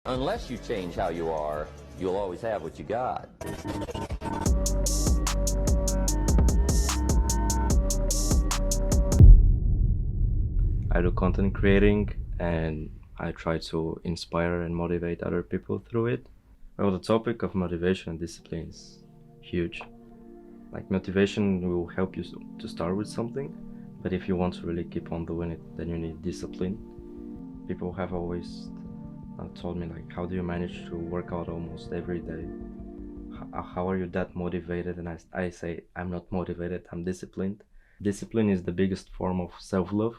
Unless you change how you are, you'll always have what you got. I do content creating and I try to inspire and motivate other people through it. Well, the topic of motivation and discipline is huge. Like, motivation will help you to start with something, but if you want to really keep on doing it, then you need discipline. People have always told me, like, how do you manage to work out almost every day? How are you that motivated? And I say, I'm not motivated, I'm disciplined. Discipline is the biggest form of self-love.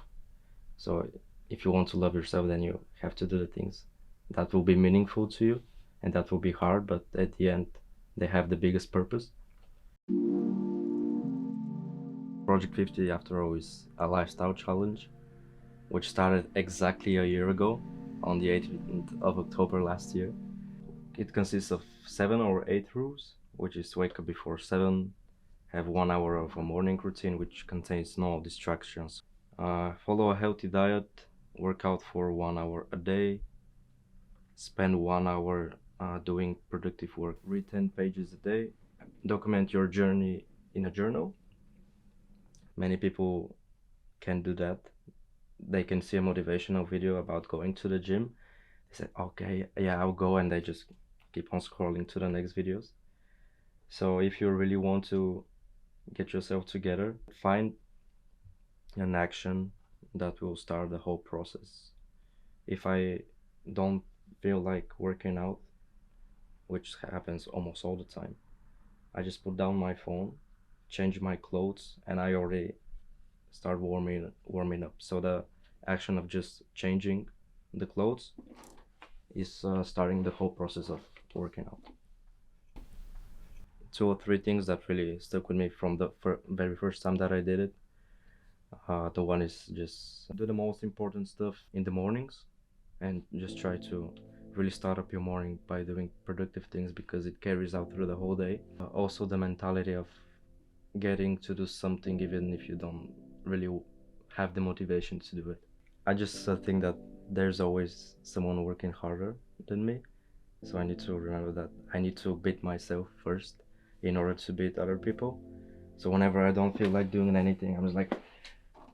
So if you want to love yourself, then you have to do the things that will be meaningful to you, and that will be hard, but at the end, they have the biggest purpose. Project 50, after all, is a lifestyle challenge, which started exactly a year ago, on the 18th of October last year. It consists of 7 or 8 rules, which is wake up before 7, have 1 hour of a morning routine which contains no distractions, follow a healthy diet, work out for 1 hour a day, spend 1 hour doing productive work, read 10 pages a day, document your journey in a journal. Many people can do that. They can see a motivational video about going to the gym. They say, okay, yeah, I'll go, and they just keep on scrolling to the next videos. So if you really want to get yourself together, find an action that will start the whole process. If I don't feel like working out, which happens almost all the time, I just put down my phone, change my clothes, and I already start warming up. So the action of just changing the clothes is starting the whole process of working out. 2 or 3 things that really stuck with me from the very first time that I did it. The one is just do the most important stuff in the mornings, and just try to really start up your morning by doing productive things, because it carries out through the whole day. Also, the mentality of getting to do something even if you don't really have the motivation to do it. I just think that there's always someone working harder than me, so I need to remember that I need to beat myself first in order to beat other people. So whenever I don't feel like doing anything, I'm just like,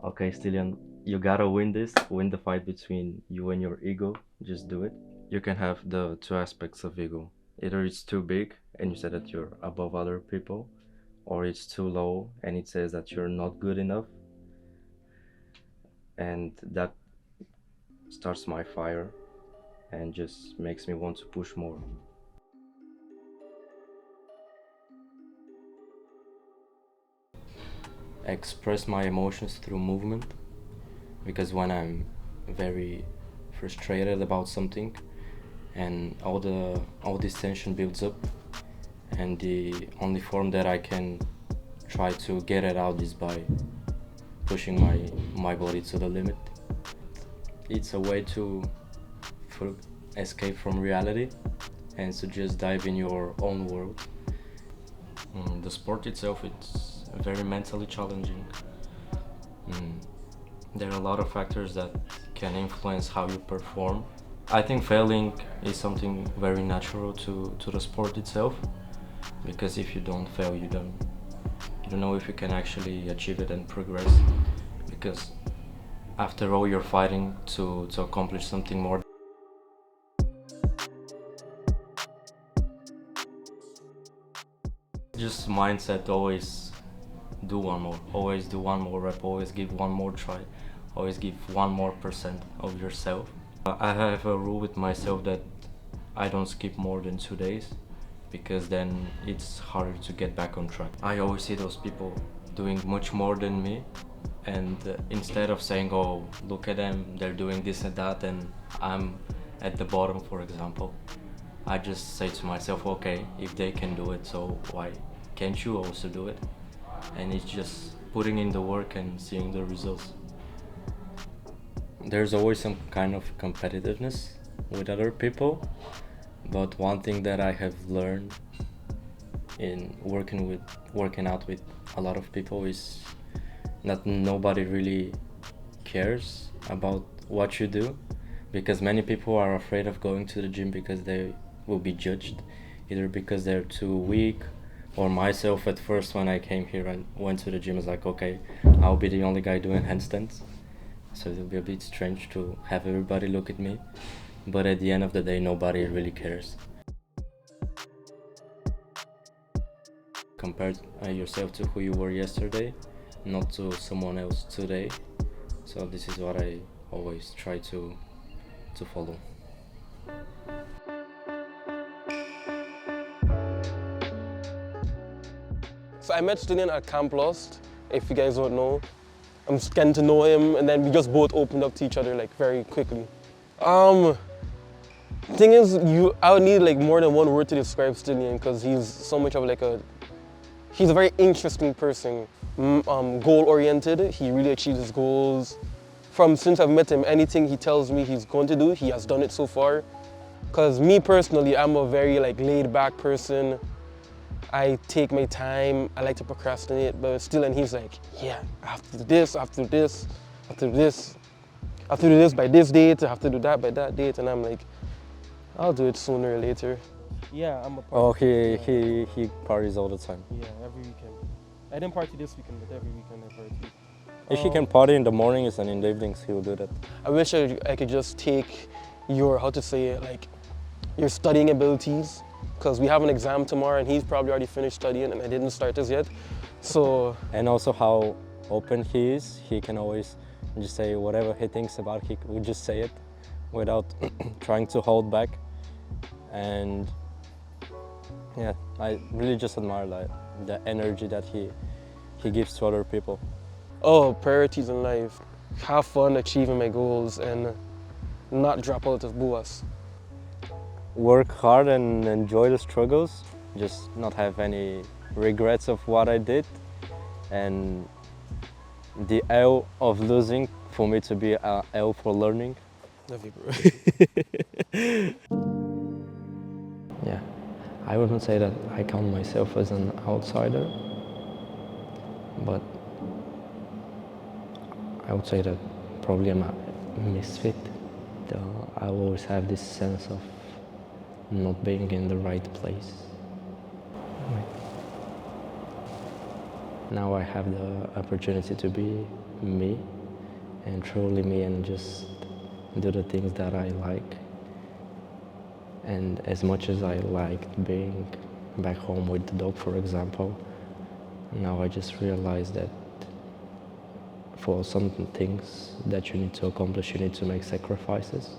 okay, Stilian, you gotta win the fight between you and your ego, just do it. You can have the 2 aspects of ego. Either it's too big and you say that you're above other people, or it's too low and it says that you're not good enough, and that starts my fire and just makes me want to push more. Express my emotions through movement, because when I'm very frustrated about something and all this tension builds up, and the only form that I can try to get it out is by pushing my body to the limit. It's a way to escape from reality and to just dive in your own world. The sport itself, it's very mentally challenging. There are a lot of factors that can influence how you perform. I think failing is something very natural to the sport itself, because if you don't fail, you don't know if you can actually achieve it and progress, because after all, you're fighting to accomplish something more. Just mindset, always do one more, always do one more rep, always give one more try, always give 1 more % of yourself. I have a rule with myself that I don't skip more than 2 days, because then it's harder to get back on track. I always see those people doing much more than me, and instead of saying, oh, look at them, they're doing this and that, and I'm at the bottom, for example, I just say to myself, okay, if they can do it, so why can't you also do it? And it's just putting in the work and seeing the results. There's always some kind of competitiveness with other people, but one thing that I have learned in working out with a lot of people is that nobody really cares about what you do, because many people are afraid of going to the gym because they will be judged, either because they're too weak, or myself at first when I came here and went to the gym, I was like, okay, I'll be the only guy doing handstands, so it'll be a bit strange to have everybody look at me, but at the end of the day nobody really cares. Compare yourself to who you were yesterday, not to someone else today. So this is what I always try to follow. So I met Stilian at Camp Lost, if you guys don't know. I'm just getting to know him, and then we just both opened up to each other like very quickly. Thing is, I would need like more than one word to describe Stilian, because he's so much of like he's a very interesting person. Goal-oriented, he really achieves his goals. Since I've met him, anything he tells me he's going to do, he has done it so far. Because me personally, I'm a very like laid-back person. I take my time, I like to procrastinate, but still, and he's like, yeah, I have to do this, I have to do this, I have to do this. I have to do this by this date, I have to do that by that date, and I'm like, I'll do it sooner or later. Yeah, I'm a party. Oh, he parties all the time. Yeah, every weekend. I didn't party this weekend, but every weekend I party. If he can party in the mornings and in the evenings, he will do that. I wish I could just take your, how to say it, like, your studying abilities, because we have an exam tomorrow and he's probably already finished studying and I didn't start this yet. So. And also how open he is. He can always just say whatever he thinks about, he would just say it without trying to hold back. And yeah, I really just admire the energy that he gives to other people. Oh, priorities in life. Have fun achieving my goals and not drop out of BUas. Work hard and enjoy the struggles, just not have any regrets of what I did, and the L of losing for me to be a L for learning. Love you, bro. Yeah, I wouldn't say that I count myself as an outsider, but I would say that probably I'm a misfit. I always have this sense of not being in the right place. Now I have the opportunity to be me, and truly me, and just do the things that I like. And as much as I liked being back home with the dog, for example, now I just realized that for some things that you need to accomplish, you need to make sacrifices.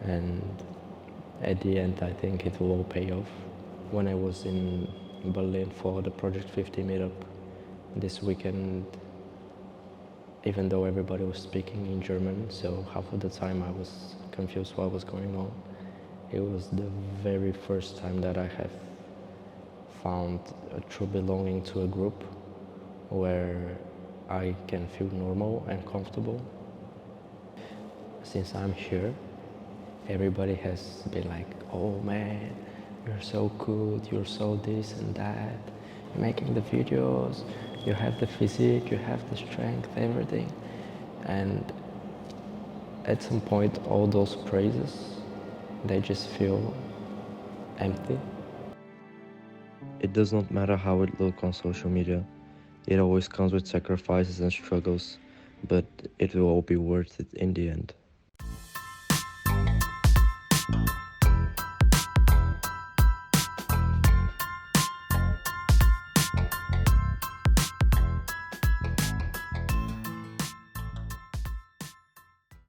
And at the end, I think it will all pay off. When I was in Berlin for the Project 50 meetup this weekend, even though everybody was speaking in German, so half of the time I was confused what was going on, it was the very first time that I have found a true belonging to a group where I can feel normal and comfortable. Since I'm here, everybody has been like, oh man, you're so good, you're so this and that, you're making the videos, you have the physique, you have the strength, everything. And at some point, all those praises, they just feel empty. It does not matter how it looks on social media. It always comes with sacrifices and struggles, but it will all be worth it in the end.